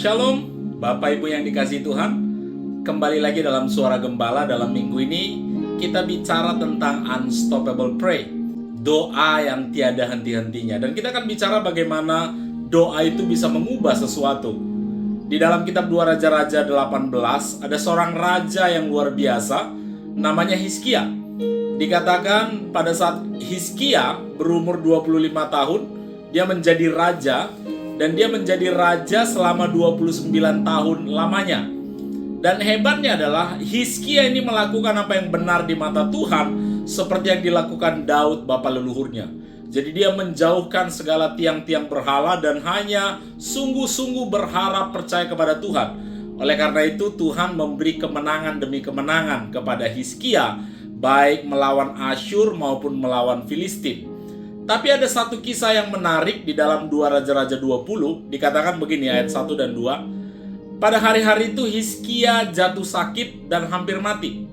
Shalom, Bapak Ibu yang dikasihi Tuhan. Kembali lagi dalam Suara Gembala. Dalam minggu ini kita bicara tentang unstoppable prayer, doa yang tiada henti-hentinya. Dan kita akan bicara bagaimana doa itu bisa mengubah sesuatu. Di dalam kitab 2 Raja-Raja 18 ada seorang raja yang luar biasa, namanya Hizkia. Dikatakan pada saat Hizkia berumur 25 tahun, dia menjadi raja. Dan dia menjadi raja selama 29 tahun lamanya. Dan hebatnya adalah Hizkia ini melakukan apa yang benar di mata Tuhan, seperti yang dilakukan Daud bapa leluhurnya. Jadi dia menjauhkan segala tiang-tiang berhala dan hanya sungguh-sungguh berharap percaya kepada Tuhan. Oleh karena itu Tuhan memberi kemenangan demi kemenangan kepada Hizkia, baik melawan Asyur maupun melawan Filistin. Tapi ada satu kisah yang menarik di dalam 2 Raja-Raja 20. Dikatakan begini, ayat 1 dan 2. Pada hari-hari itu Hizkia jatuh sakit dan hampir mati.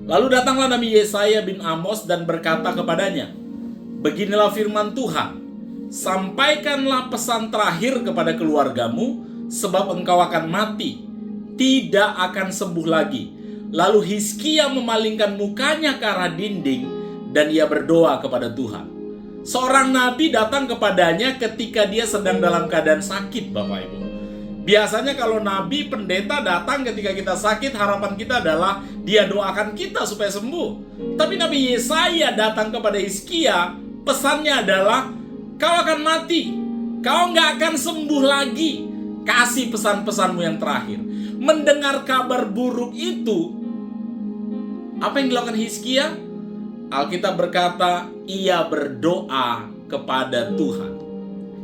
Lalu datanglah Nabi Yesaya bin Amos dan berkata kepadanya, "Beginilah firman Tuhan, sampaikanlah pesan terakhir kepada keluargamu, sebab engkau akan mati, tidak akan sembuh lagi." Lalu Hizkia memalingkan mukanya ke arah dinding dan ia berdoa kepada Tuhan. Seorang nabi datang kepadanya ketika dia sedang dalam keadaan sakit, Bapak Ibu. Biasanya kalau nabi, pendeta datang ketika kita sakit, harapan kita adalah dia doakan kita supaya sembuh. Tapi Nabi Yesaya datang kepada Hizkia, pesannya adalah, kau akan mati, kau nggak akan sembuh lagi. Kasih pesan-pesanmu yang terakhir. Mendengar kabar buruk itu, apa yang dilakukan Hizkia? Alkitab berkata, ia berdoa kepada Tuhan.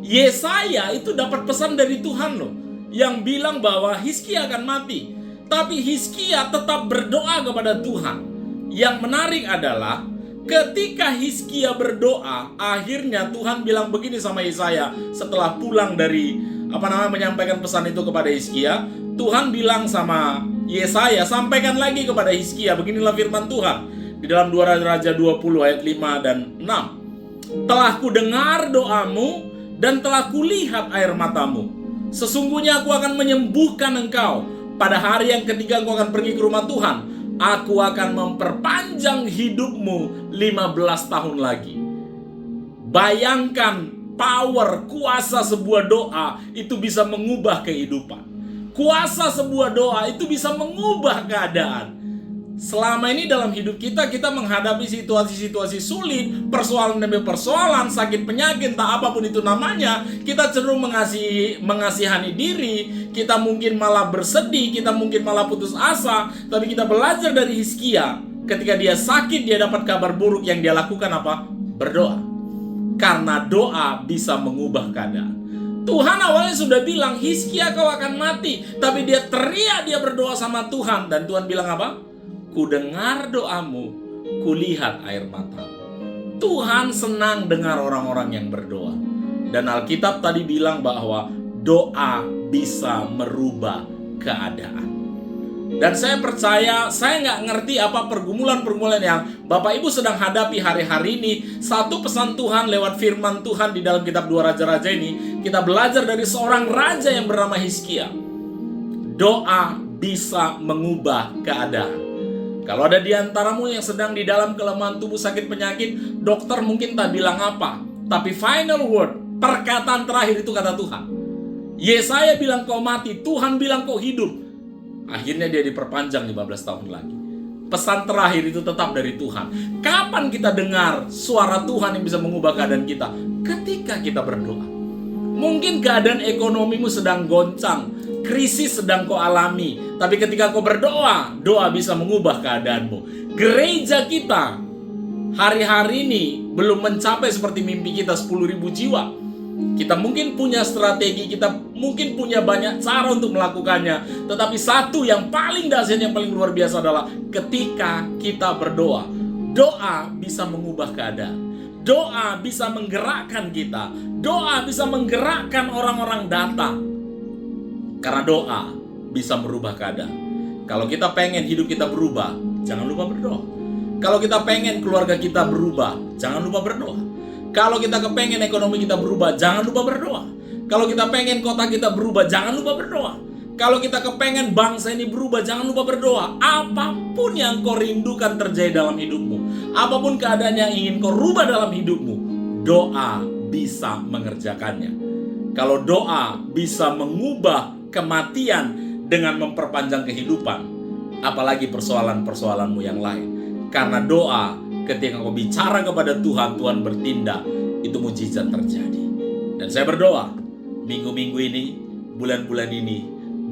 Yesaya itu dapat pesan dari Tuhan loh, yang bilang bahwa Hizkia akan mati. Tapi Hizkia tetap berdoa kepada Tuhan. Yang menarik adalah, ketika Hizkia berdoa, akhirnya Tuhan bilang begini sama Yesaya. Setelah pulang dari menyampaikan pesan itu kepada Hizkia, Tuhan bilang sama Yesaya, sampaikan lagi kepada Hizkia, beginilah firman Tuhan. Di dalam 2 Raja 20 ayat 5 dan 6. Telah ku dengar doamu dan telah kulihat air matamu. Sesungguhnya aku akan menyembuhkan engkau. Pada hari yang ketiga engkau akan pergi ke rumah Tuhan. Aku akan memperpanjang hidupmu 15 tahun lagi. Bayangkan power, kuasa sebuah doa itu bisa mengubah kehidupan. Kuasa sebuah doa itu bisa mengubah keadaan. Selama ini dalam hidup kita menghadapi situasi-situasi sulit, persoalan demi persoalan, sakit penyakit, tak apapun itu namanya, kita cenderung mengasihani diri, kita mungkin malah bersedih, kita mungkin malah putus asa. Tapi kita belajar dari Hizkia, ketika dia sakit, dia dapat kabar buruk, yang dia lakukan apa? Berdoa. Karena doa bisa mengubah keadaan. Tuhan awalnya sudah bilang, Hizkia kau akan mati. Tapi dia teriak, dia berdoa sama Tuhan. Dan Tuhan bilang apa? Ku dengar doamu, kulihat air matamu. Tuhan senang dengar orang-orang yang berdoa. Dan Alkitab tadi bilang bahwa doa bisa merubah keadaan. Dan saya percaya, saya nggak ngerti apa pergumulan-pergumulan yang Bapak Ibu sedang hadapi hari-hari ini. Satu pesan Tuhan lewat firman Tuhan di dalam kitab 2 Raja-Raja ini, kita belajar dari seorang raja yang bernama Hizkia. Doa bisa mengubah keadaan. Kalau ada di antaramu yang sedang di dalam kelemahan tubuh, sakit penyakit, dokter mungkin tak bilang apa. Tapi final word, perkataan terakhir itu kata Tuhan. Yesaya bilang kau mati, Tuhan bilang kau hidup. Akhirnya dia diperpanjang 15 tahun lagi. Pesan terakhir itu tetap dari Tuhan. Kapan kita dengar suara Tuhan yang bisa mengubah keadaan kita? Ketika kita berdoa. Mungkin keadaan ekonomimu sedang goncang, krisis sedang kau alami, tapi ketika kau berdoa, doa bisa mengubah keadaanmu. Gereja kita hari-hari ini belum mencapai seperti mimpi kita 10.000 jiwa. Kita mungkin punya strategi, kita mungkin punya banyak cara untuk melakukannya. Tetapi satu yang paling dahsyat, yang paling luar biasa adalah ketika kita berdoa. Doa bisa mengubah keadaan. Doa bisa menggerakkan kita. Doa bisa menggerakkan orang-orang datang. Karena doa bisa merubah keadaan. Kalau kita pengen hidup kita berubah, jangan lupa berdoa. Kalau kita pengen keluarga kita berubah, jangan lupa berdoa. Kalau kita kepengen ekonomi kita berubah, jangan lupa berdoa. Kalau kita pengen kota kita berubah, jangan lupa berdoa. Kalau kita kepengen bangsa ini berubah, jangan lupa berdoa. Apapun yang kau rindukan terjadi dalam hidupmu, apapun keadaan yang ingin kau rubah dalam hidupmu, doa bisa mengerjakannya. Kalau doa bisa mengubah kematian dengan memperpanjang kehidupan, apalagi persoalan-persoalanmu yang lain. Karena doa, ketika kau bicara kepada Tuhan, Tuhan bertindak, itu mujizat terjadi. Dan saya berdoa, minggu-minggu ini, bulan-bulan ini,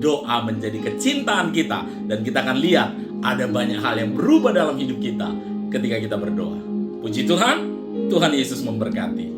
doa menjadi kecintaan kita. Dan kita akan lihat ada banyak hal yang berubah dalam hidup kita ketika kita berdoa. Puji Tuhan, Tuhan Yesus memberkati.